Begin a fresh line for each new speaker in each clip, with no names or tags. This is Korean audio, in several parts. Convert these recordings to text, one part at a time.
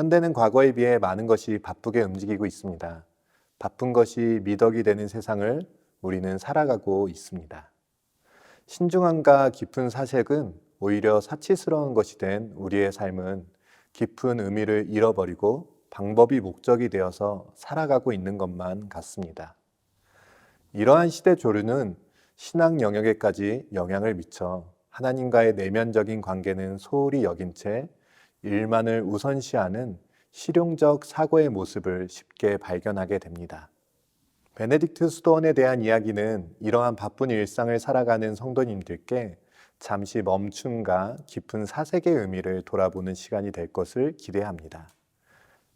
현대는 과거에 비해 많은 것이 바쁘게 움직이고 있습니다. 바쁜 것이 미덕이 되는 세상을 우리는 살아가고 있습니다. 신중함과 깊은 사색은 오히려 사치스러운 것이 된 우리의 삶은 깊은 의미를 잃어버리고 방법이 목적이 되어서 살아가고 있는 것만 같습니다. 이러한 시대 조류는 신앙 영역에까지 영향을 미쳐 하나님과의 내면적인 관계는 소홀히 여긴 채 일만을 우선시하는 실용적 사고의 모습을 쉽게 발견하게 됩니다. 베네딕트 수도원에 대한 이야기는 이러한 바쁜 일상을 살아가는 성도님들께 잠시 멈춤과 깊은 사색의 의미를 돌아보는 시간이 될 것을 기대합니다.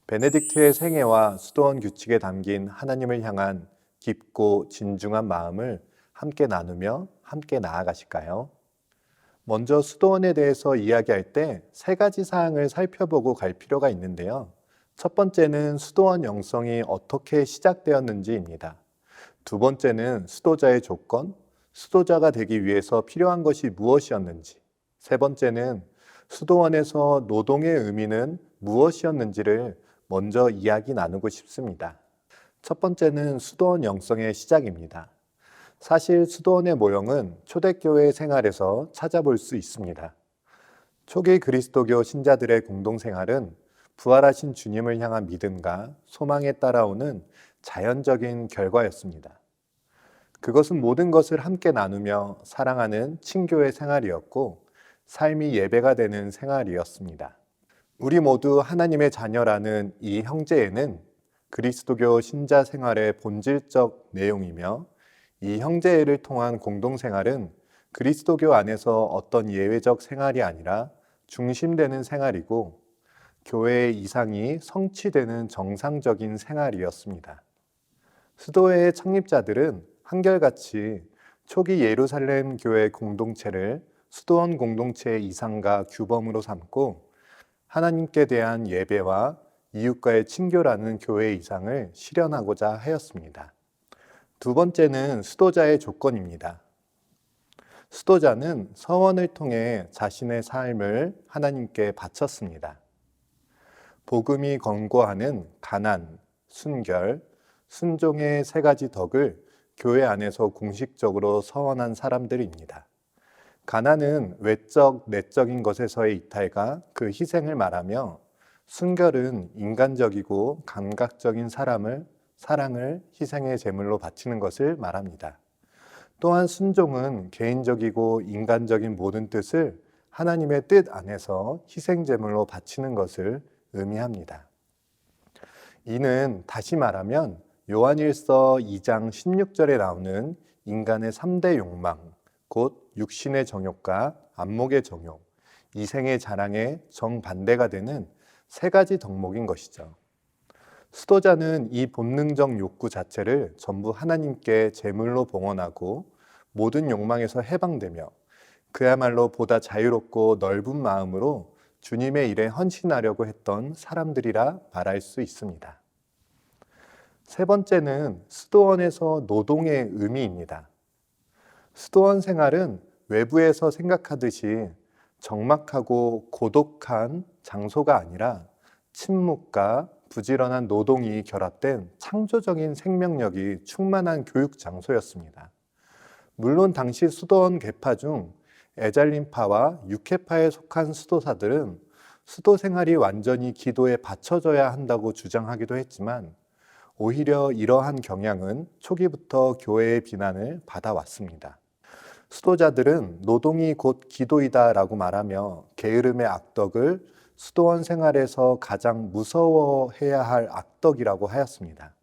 베네딕트의 생애와 수도원 규칙에 담긴 하나님을 향한 깊고 진중한 마음을 함께 나누며 함께 나아가실까요? 먼저 수도원에 대해서 이야기할 때 세 가지 사항을 살펴보고 갈 필요가 있는데요. 첫 번째는 수도원 영성이 어떻게 시작되었는지입니다. 두 번째는 수도자의 조건, 수도자가 되기 위해서 필요한 것이 무엇이었는지, 세 번째는 수도원에서 노동의 의미는 무엇이었는지를 먼저 이야기 나누고 싶습니다. 첫 번째는 수도원 영성의 시작입니다. 사실 수도원의 모형은 초대교회 생활에서 찾아볼 수 있습니다. 초기 그리스도교 신자들의 공동생활은 부활하신 주님을 향한 믿음과 소망에 따라오는 자연적인 결과였습니다. 그것은 모든 것을 함께 나누며 사랑하는 친교의 생활이었고 삶이 예배가 되는 생활이었습니다. 우리 모두 하나님의 자녀라는 이 형제애는 그리스도교 신자 생활의 본질적 내용이며 이 형제애를 통한 공동생활은 그리스도교 안에서 어떤 예외적 생활이 아니라 중심되는 생활이고 교회의 이상이 성취되는 정상적인 생활이었습니다. 수도회의 창립자들은 한결같이 초기 예루살렘 교회 공동체를 수도원 공동체의 이상과 규범으로 삼고 하나님께 대한 예배와 이웃과의 친교라는 교회의 이상을 실현하고자 하였습니다. 두 번째는 수도자의 조건입니다. 수도자는 서원을 통해 자신의 삶을 하나님께 바쳤습니다. 복음이 권고하는 가난, 순결, 순종의 세 가지 덕을 교회 안에서 공식적으로 서원한 사람들입니다. 가난은 외적, 내적인 것에서의 이탈과 그 희생을 말하며 순결은 인간적이고 감각적인 사랑을 희생의 제물로 바치는 것을 말합니다. 또한 순종은 개인적이고 인간적인 모든 뜻을 하나님의 뜻 안에서 희생 제물로 바치는 것을 의미합니다. 이는 다시 말하면 요한일서 2장 16절에 나오는 인간의 3대 욕망, 곧 육신의 정욕과 안목의 정욕, 이생의 자랑의 정반대가 되는 세 가지 덕목인 것이죠. 수도자는 이 본능적 욕구 자체를 전부 하나님께 제물로 봉헌하고 모든 욕망에서 해방되며 그야말로 보다 자유롭고 넓은 마음으로 주님의 일에 헌신하려고 했던 사람들이라 말할 수 있습니다. 세 번째는 수도원에서 노동의 의미입니다. 수도원 생활은 외부에서 생각하듯이 적막하고 고독한 장소가 아니라 침묵과 부지런한 노동이 결합된 창조적인 생명력이 충만한 교육 장소였습니다. 물론 당시 수도원 계파 중 에잘림파와 육해파에 속한 수도사들은 수도 생활이 완전히 기도에 바쳐져야 한다고 주장하기도 했지만 오히려 이러한 경향은 초기부터 교회의 비난을 받아왔습니다. 수도자들은 노동이 곧 기도이다라고 말하며 게으름의 악덕을 수도원 생활에서 가장 무서워해야 할 악덕이라고 하였습니다.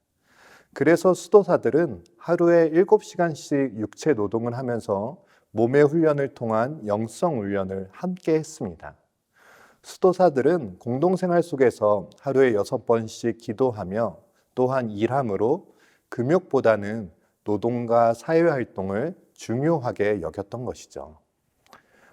그래서 수도사들은 하루에 7시간씩 육체 노동을 하면서 몸의 훈련을 통한 영성 훈련을 함께 했습니다. 수도사들은 공동생활 속에서 하루에 6번씩 기도하며 또한 일함으로 금욕보다는 노동과 사회활동을 중요하게 여겼던 것이죠.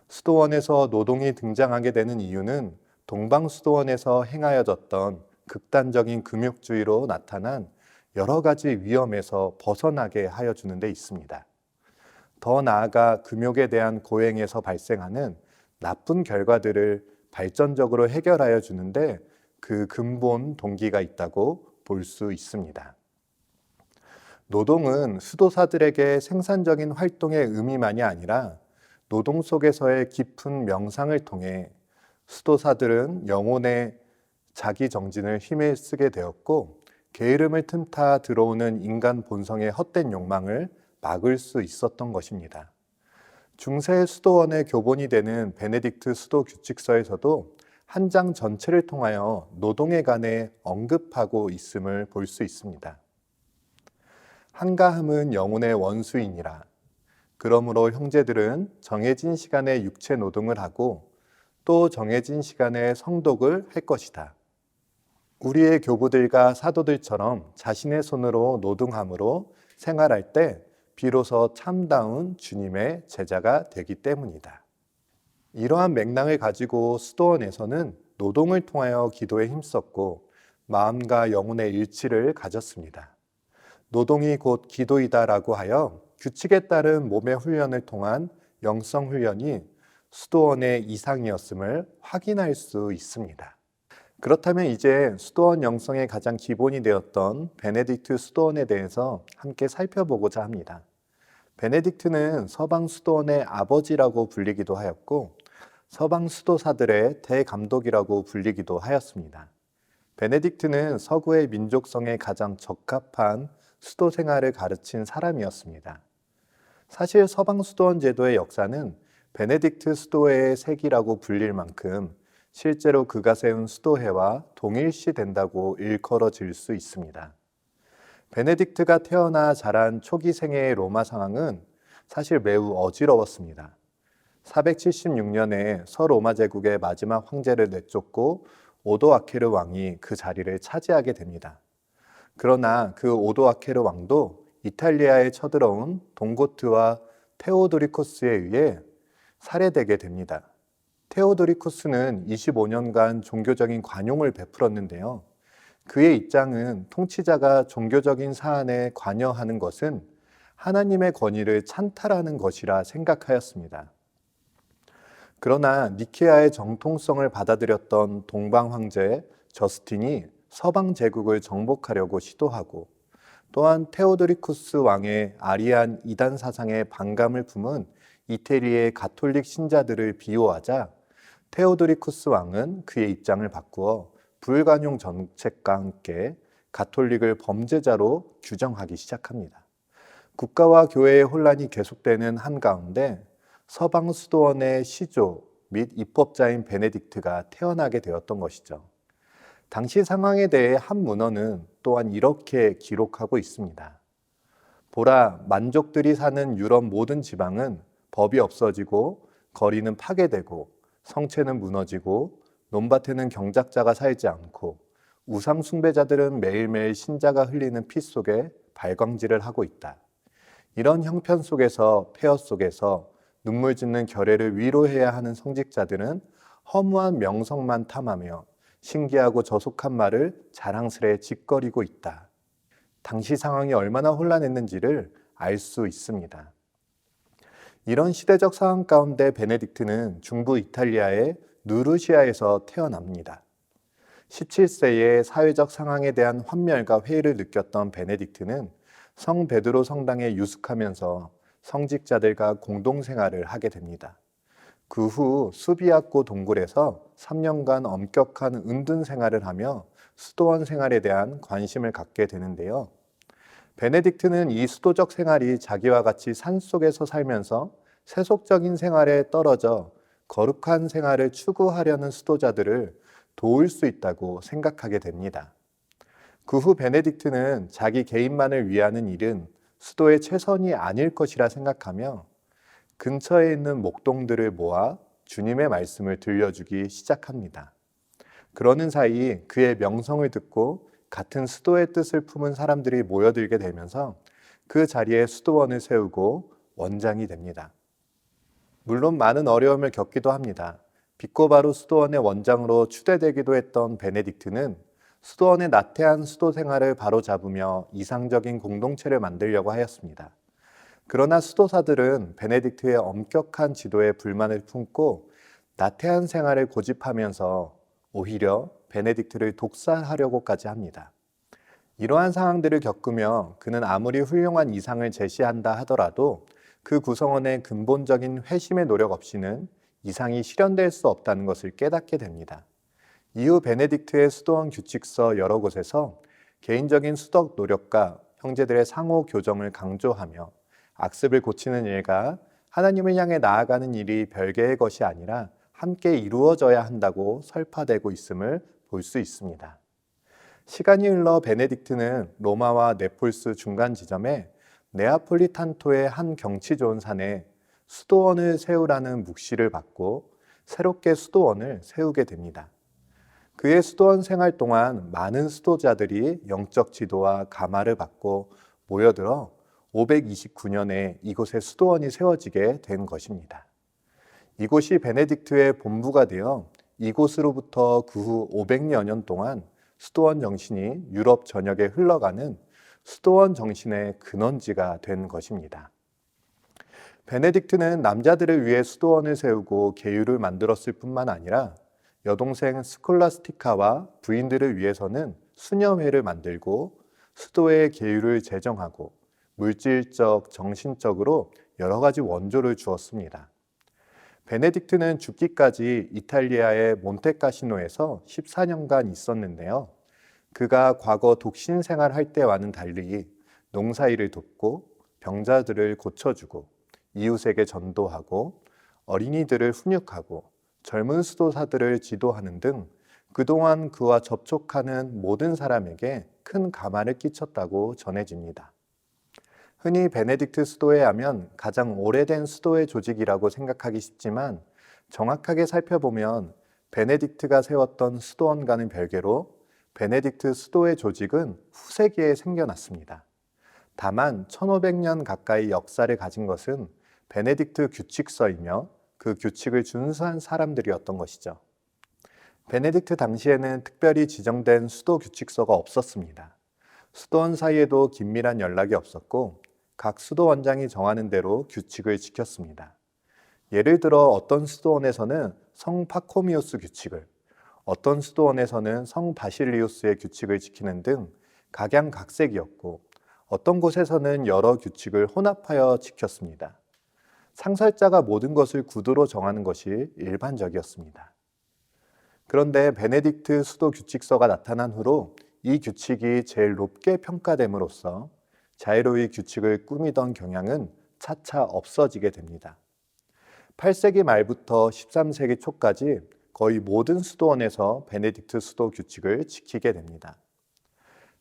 수도원에서 노동이 등장하게 되는 이유는 동방수도원에서 행하여졌던 극단적인 금욕주의로 나타난 여러 가지 위험에서 벗어나게 하여 주는 데 있습니다. 더 나아가 금욕에 대한 고행에서 발생하는 나쁜 결과들을 발전적으로 해결하여 주는데 그 근본 동기가 있다고 볼 수 있습니다. 노동은 수도사들에게 생산적인 활동의 의미만이 아니라 노동 속에서의 깊은 명상을 통해 수도사들은 영혼의 자기 정진을 힘에 쓰게 되었고, 게으름을 틈타 들어오는 인간 본성의 헛된 욕망을 막을 수 있었던 것입니다. 중세 수도원의 교본이 되는 베네딕트 수도 규칙서에서도 한 장 전체를 통하여 노동에 관해 언급하고 있음을 볼 수 있습니다. 한가함은 영혼의 원수이니라. 그러므로 형제들은 정해진 시간에 육체 노동을 하고 또 정해진 시간에 성독을 할 것이다. 우리의 교부들과 사도들처럼 자신의 손으로 노동함으로 생활할 때 비로소 참다운 주님의 제자가 되기 때문이다. 이러한 맥락을 가지고 수도원에서는 노동을 통하여 기도에 힘썼고 마음과 영혼의 일치를 가졌습니다. 노동이 곧 기도이다라고 하여 규칙에 따른 몸의 훈련을 통한 영성 훈련이 수도원의 이상이었음을 확인할 수 있습니다. 그렇다면 이제 수도원 영성의 가장 기본이 되었던 베네딕트 수도원에 대해서 함께 살펴보고자 합니다. 베네딕트는 서방 수도원의 아버지라고 불리기도 하였고 서방 수도사들의 대감독이라고 불리기도 하였습니다. 베네딕트는 서구의 민족성에 가장 적합한 수도 생활을 가르친 사람이었습니다. 사실 서방 수도원 제도의 역사는 베네딕트 수도회의 세기라고 불릴 만큼 실제로 그가 세운 수도회와 동일시 된다고 일컬어질 수 있습니다. 베네딕트가 태어나 자란 초기 생애의 로마 상황은 사실 매우 어지러웠습니다. 476년에 서로마 제국의 마지막 황제를 내쫓고 오도아케르 왕이 그 자리를 차지하게 됩니다. 그러나 그 오도아케르 왕도 이탈리아에 쳐들어온 동고트와 테오도리코스에 의해 살해되게 됩니다. 테오도리코스는 25년간 종교적인 관용을 베풀었는데요. 그의 입장은 통치자가 종교적인 사안에 관여하는 것은 하나님의 권위를 찬탈하는 것이라 생각하였습니다. 그러나 니케아의 정통성을 받아들였던 동방 황제 저스틴이 서방 제국을 정복하려고 시도하고 또한 테오도리쿠스 왕의 아리안 이단 사상에 반감을 품은 이태리의 가톨릭 신자들을 비호하자 테오도리쿠스 왕은 그의 입장을 바꾸어 불관용 정책과 함께 가톨릭을 범죄자로 규정하기 시작합니다. 국가와 교회의 혼란이 계속되는 한가운데 서방 수도원의 시조 및 입법자인 베네딕트가 태어나게 되었던 것이죠. 당시 상황에 대해 한 문헌은 또한 이렇게 기록하고 있습니다. 보라, 만족들이 사는 유럽 모든 지방은 법이 없어지고 거리는 파괴되고 성체는 무너지고 논밭에는 경작자가 살지 않고 우상 숭배자들은 매일매일 신자가 흘리는 피 속에 발광질을 하고 있다. 이런 형편 속에서 폐허 속에서 눈물 짓는 결례를 위로해야 하는 성직자들은 허무한 명성만 탐하며 신기하고 저속한 말을 자랑스레 짓거리고 있다. 당시 상황이 얼마나 혼란했는지를 알 수 있습니다. 이런 시대적 상황 가운데 베네딕트는 중부 이탈리아의 누르시아에서 태어납니다. 17세에 사회적 상황에 대한 환멸과 회의를 느꼈던 베네딕트는 성 베드로 성당에 유숙하면서 성직자들과 공동생활을 하게 됩니다. 그 후 수비아코 동굴에서 3년간 엄격한 은둔 생활을 하며 수도원 생활에 대한 관심을 갖게 되는데요. 베네딕트는 이 수도적 생활이 자기와 같이 산속에서 살면서 세속적인 생활에 떨어져 거룩한 생활을 추구하려는 수도자들을 도울 수 있다고 생각하게 됩니다. 그 후 베네딕트는 자기 개인만을 위하는 일은 수도의 최선이 아닐 것이라 생각하며 근처에 있는 목동들을 모아 주님의 말씀을 들려주기 시작합니다. 그러는 사이 그의 명성을 듣고 같은 수도의 뜻을 품은 사람들이 모여들게 되면서 그 자리에 수도원을 세우고 원장이 됩니다. 물론 많은 어려움을 겪기도 합니다. 비꼬바루 수도원의 원장으로 추대되기도 했던 베네딕트는 수도원의 나태한 수도 생활을 바로잡으며 이상적인 공동체를 만들려고 하였습니다. 그러나 수도사들은 베네딕트의 엄격한 지도에 불만을 품고 나태한 생활을 고집하면서 오히려 베네딕트를 독살하려고까지 합니다. 이러한 상황들을 겪으며 그는 아무리 훌륭한 이상을 제시한다 하더라도 그 구성원의 근본적인 회심의 노력 없이는 이상이 실현될 수 없다는 것을 깨닫게 됩니다. 이후 베네딕트의 수도원 규칙서 여러 곳에서 개인적인 수덕 노력과 형제들의 상호 교정을 강조하며 악습을 고치는 일과 하나님을 향해 나아가는 일이 별개의 것이 아니라 함께 이루어져야 한다고 설파되고 있음을 볼 수 있습니다. 시간이 흘러 베네딕트는 로마와 네폴스 중간 지점에 네아폴리탄토의 한 경치 좋은 산에 수도원을 세우라는 묵시를 받고 새롭게 수도원을 세우게 됩니다. 그의 수도원 생활 동안 많은 수도자들이 영적 지도와 감화를 받고 모여들어 529년에 이곳에 수도원이 세워지게 된 것입니다. 이곳이 베네딕트의 본부가 되어 이곳으로부터 그 후 500여 년 동안 수도원 정신이 유럽 전역에 흘러가는 수도원 정신의 근원지가 된 것입니다. 베네딕트는 남자들을 위해 수도원을 세우고 계율을 만들었을 뿐만 아니라 여동생 스콜라스티카와 부인들을 위해서는 수녀회를 만들고 수도의 계율을 제정하고 물질적, 정신적으로 여러 가지 원조를 주었습니다. 베네딕트는 죽기까지 이탈리아의 몬테카시노에서 14년간 있었는데요. 그가 과거 독신 생활할 때와는 달리 농사일을 돕고 병자들을 고쳐주고 이웃에게 전도하고 어린이들을 훈육하고 젊은 수도사들을 지도하는 등 그동안 그와 접촉하는 모든 사람에게 큰 감화를 끼쳤다고 전해집니다. 흔히 베네딕트 수도회 하면 가장 오래된 수도회 조직이라고 생각하기 쉽지만 정확하게 살펴보면 베네딕트가 세웠던 수도원과는 별개로 베네딕트 수도회 조직은 후세기에 생겨났습니다. 다만 1500년 가까이 역사를 가진 것은 베네딕트 규칙서이며 그 규칙을 준수한 사람들이었던 것이죠. 베네딕트 당시에는 특별히 지정된 수도 규칙서가 없었습니다. 수도원 사이에도 긴밀한 연락이 없었고 각 수도원장이 정하는 대로 규칙을 지켰습니다. 예를 들어 어떤 수도원에서는 성 파코미우스 규칙을, 어떤 수도원에서는 성 바실리우스의 규칙을 지키는 등 각양각색이었고 어떤 곳에서는 여러 규칙을 혼합하여 지켰습니다. 상설자가 모든 것을 구두로 정하는 것이 일반적이었습니다. 그런데 베네딕트 수도 규칙서가 나타난 후로 이 규칙이 제일 높게 평가됨으로써 자유로이 규칙을 꾸미던 경향은 차차 없어지게 됩니다. 8세기 말부터 13세기 초까지 거의 모든 수도원에서 베네딕트 수도 규칙을 지키게 됩니다.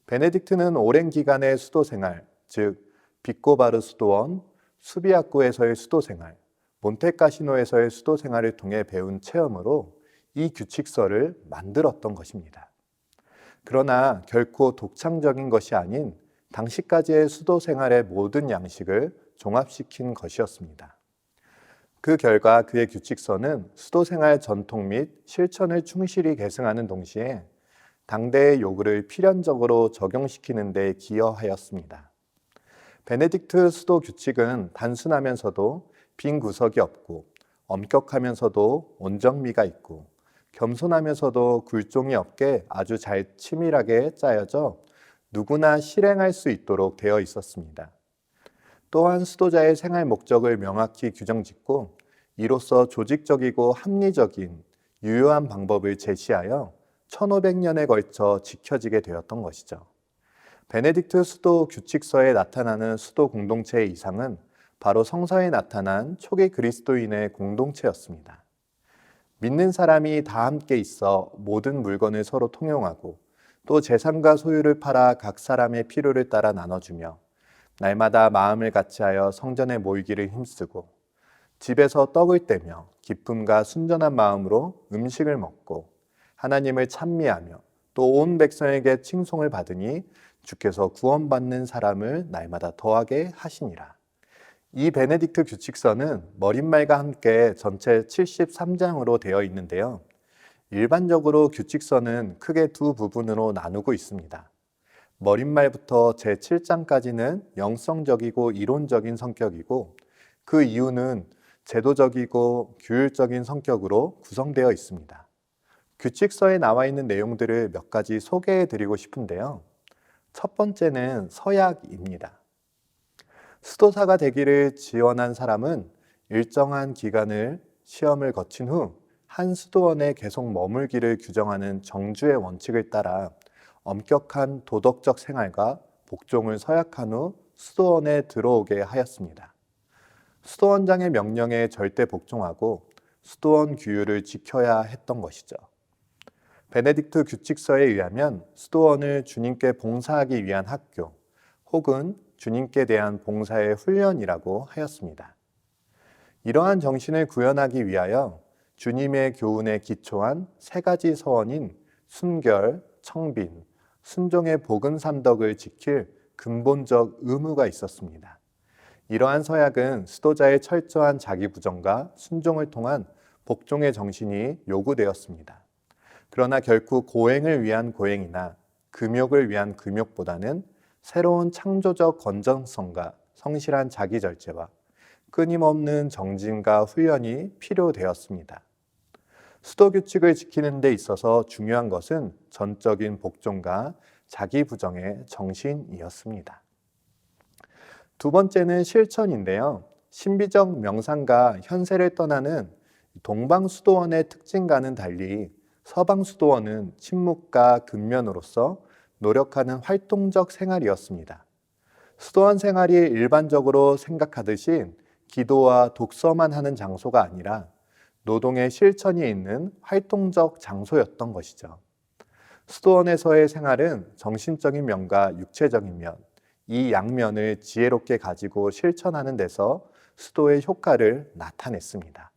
베네딕트는 오랜 기간의 수도 생활, 즉 비꼬바르 수도원, 수비아코에서의 수도 생활, 몬테카시노에서의 수도 생활을 통해 배운 체험으로 이 규칙서를 만들었던 것입니다. 그러나 결코 독창적인 것이 아닌 당시까지의 수도 생활의 모든 양식을 종합시킨 것이었습니다. 그 결과 그의 규칙서는 수도 생활 전통 및 실천을 충실히 계승하는 동시에 당대의 요구를 필연적으로 적용시키는 데 기여하였습니다. 베네딕트 수도 규칙은 단순하면서도 빈 구석이 없고 엄격하면서도 온정미가 있고 겸손하면서도 굴종이 없게 아주 잘 치밀하게 짜여져 누구나 실행할 수 있도록 되어 있었습니다. 또한 수도자의 생활 목적을 명확히 규정짓고 이로써 조직적이고 합리적인 유효한 방법을 제시하여 1500년에 걸쳐 지켜지게 되었던 것이죠. 베네딕트 수도 규칙서에 나타나는 수도 공동체의 이상은 바로 성서에 나타난 초기 그리스도인의 공동체였습니다. 믿는 사람이 다 함께 있어 모든 물건을 서로 통용하고 또 재산과 소유를 팔아 각 사람의 필요를 따라 나눠주며 날마다 마음을 같이하여 성전에 모이기를 힘쓰고 집에서 떡을 떼며 기쁨과 순전한 마음으로 음식을 먹고 하나님을 찬미하며 또 온 백성에게 칭송을 받으니 주께서 구원받는 사람을 날마다 더하게 하시니라. 이 베네딕트 규칙서는 머릿말과 함께 전체 73장으로 되어 있는데요. 일반적으로 규칙서는 크게 두 부분으로 나누고 있습니다. 머릿말부터 제7장까지는 영성적이고 이론적인 성격이고 그 이유는 제도적이고 규율적인 성격으로 구성되어 있습니다. 규칙서에 나와 있는 내용들을 몇 가지 소개해 드리고 싶은데요. 첫 번째는 서약입니다. 수도사가 되기를 지원한 사람은 일정한 기간을 시험을 거친 후 한 수도원에 계속 머물기를 규정하는 정주의 원칙을 따라 엄격한 도덕적 생활과 복종을 서약한 후 수도원에 들어오게 하였습니다. 수도원장의 명령에 절대 복종하고 수도원 규율을 지켜야 했던 것이죠. 베네딕트 규칙서에 의하면 수도원을 주님께 봉사하기 위한 학교 혹은 주님께 대한 봉사의 훈련이라고 하였습니다. 이러한 정신을 구현하기 위하여 주님의 교훈에 기초한 세 가지 서원인 순결, 청빈, 순종의 복음 삼덕을 지킬 근본적 의무가 있었습니다. 이러한 서약은 수도자의 철저한 자기 부정과 순종을 통한 복종의 정신이 요구되었습니다. 그러나 결코 고행을 위한 고행이나 금욕을 위한 금욕보다는 새로운 창조적 건전성과 성실한 자기 절제와 끊임없는 정진과 훈련이 필요되었습니다. 수도 규칙을 지키는 데 있어서 중요한 것은 전적인 복종과 자기 부정의 정신이었습니다. 두 번째는 실천인데요. 신비적 명상과 현세를 떠나는 동방수도원의 특징과는 달리 서방수도원은 침묵과 근면으로서 노력하는 활동적 생활이었습니다. 수도원 생활이 일반적으로 생각하듯이 기도와 독서만 하는 장소가 아니라 노동의 실천이 있는 활동적 장소였던 것이죠. 수도원에서의 생활은 정신적인 면과 육체적인 면, 이 양면을 지혜롭게 가지고 실천하는 데서 수도의 효과를 나타냈습니다.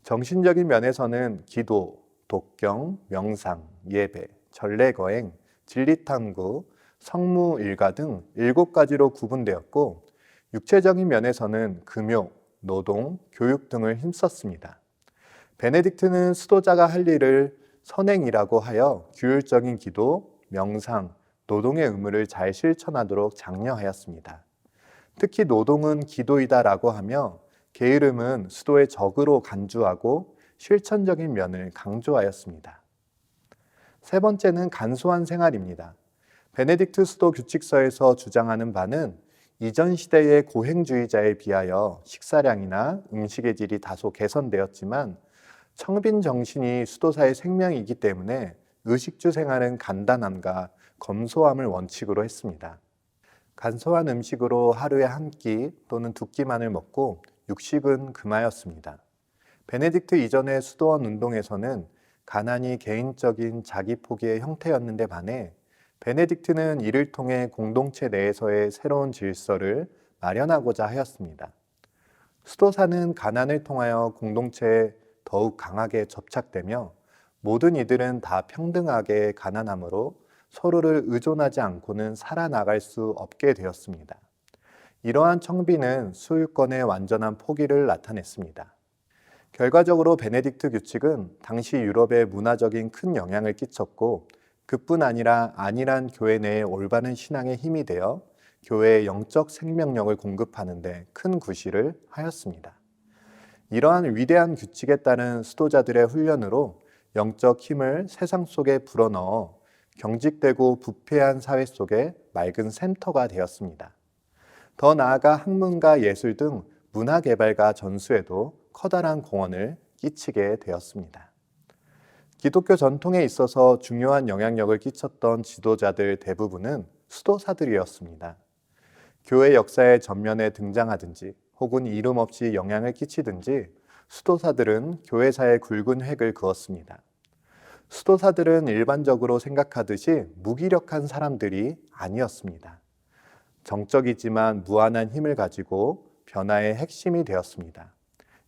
정신적인 면에서는 기도, 독경, 명상, 예배, 전례거행, 진리탐구, 성무일가 등 7가지로 구분되었고, 육체적인 면에서는 금욕, 노동, 교육 등을 힘썼습니다. 베네딕트는 수도자가 할 일을 선행이라고 하여 규율적인 기도, 명상, 노동의 의무를 잘 실천하도록 장려하였습니다. 특히 노동은 기도이다라고 하며 게으름은 수도의 적으로 간주하고 실천적인 면을 강조하였습니다. 세 번째는 간소한 생활입니다. 베네딕트 수도 규칙서에서 주장하는 바는 이전 시대의 고행주의자에 비하여 식사량이나 음식의 질이 다소 개선되었지만 청빈 정신이 수도사의 생명이기 때문에 의식주 생활은 간단함과 검소함을 원칙으로 했습니다. 간소한 음식으로 하루에 한 끼 또는 두 끼만을 먹고 육식은 금하였습니다. 베네딕트 이전의 수도원 운동에서는 가난이 개인적인 자기 포기의 형태였는데 반해 베네딕트는 이를 통해 공동체 내에서의 새로운 질서를 마련하고자 하였습니다. 수도사는 가난을 통하여 공동체에 더욱 강하게 접착되며 모든 이들은 다 평등하게 가난함으로 서로를 의존하지 않고는 살아나갈 수 없게 되었습니다. 이러한 청비는 소유권의 완전한 포기를 나타냈습니다. 결과적으로 베네딕트 규칙은 당시 유럽에 문화적인 큰 영향을 끼쳤고 그뿐 아니라 안일한 교회 내의 올바른 신앙의 힘이 되어 교회의 영적 생명력을 공급하는 데 큰 구실을 하였습니다. 이러한 위대한 규칙에 따른 수도자들의 훈련으로 영적 힘을 세상 속에 불어넣어 경직되고 부패한 사회 속에 맑은 샘터가 되었습니다. 더 나아가 학문과 예술 등 문화 개발과 전수에도 커다란 공헌을 끼치게 되었습니다. 기독교 전통에 있어서 중요한 영향력을 끼쳤던 지도자들 대부분은 수도사들이었습니다. 교회 역사의 전면에 등장하든지 혹은 이름 없이 영향을 끼치든지 수도사들은 교회사에 굵은 획을 그었습니다. 수도사들은 일반적으로 생각하듯이 무기력한 사람들이 아니었습니다. 정적이지만 무한한 힘을 가지고 변화의 핵심이 되었습니다.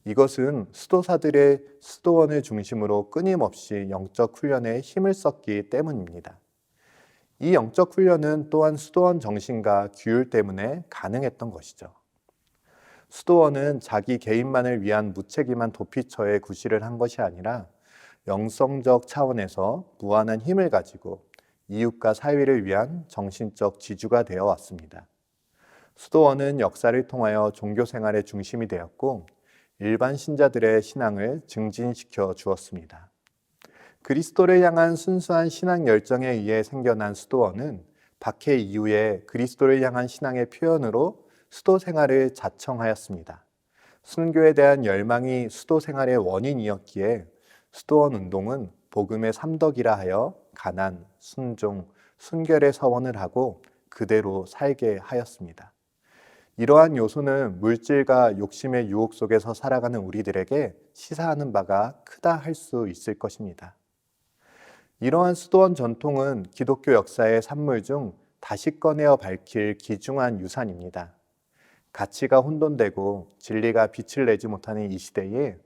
이것은 수도사들의 수도원을 중심으로 끊임없이 영적 훈련에 힘을 썼기 때문입니다. 이 영적 훈련은 또한 수도원 정신과 규율 때문에 가능했던 것이죠. 수도원은 자기 개인만을 위한 무책임한 도피처에 구실을 한 것이 아니라 영성적 차원에서 무한한 힘을 가지고 이웃과 사회를 위한 정신적 지주가 되어 왔습니다. 수도원은 역사를 통하여 종교 생활의 중심이 되었고 일반 신자들의 신앙을 증진시켜 주었습니다. 그리스도를 향한 순수한 신앙 열정에 의해 생겨난 수도원은 박해 이후에 그리스도를 향한 신앙의 표현으로 수도 생활을 자청하였습니다. 순교에 대한 열망이 수도 생활의 원인이었기에 수도원 운동은 복음의 삼덕이라 하여 가난, 순종, 순결의 서원을 하고 그대로 살게 하였습니다. 이러한 요소는 물질과 욕심의 유혹 속에서 살아가는 우리들에게 시사하는 바가 크다 할 수 있을 것입니다. 이러한 수도원 전통은 기독교 역사의 산물 중 다시 꺼내어 밝힐 귀중한 유산입니다. 가치가 혼돈되고 진리가 빛을 내지 못하는 이 시대에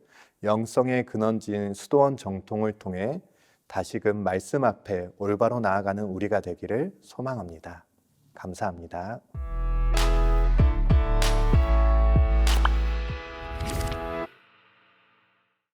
영성의 근원지인 수도원 정통을 통해 다시금 말씀 앞에 올바로 나아가는 우리가 되기를 소망합니다. 감사합니다.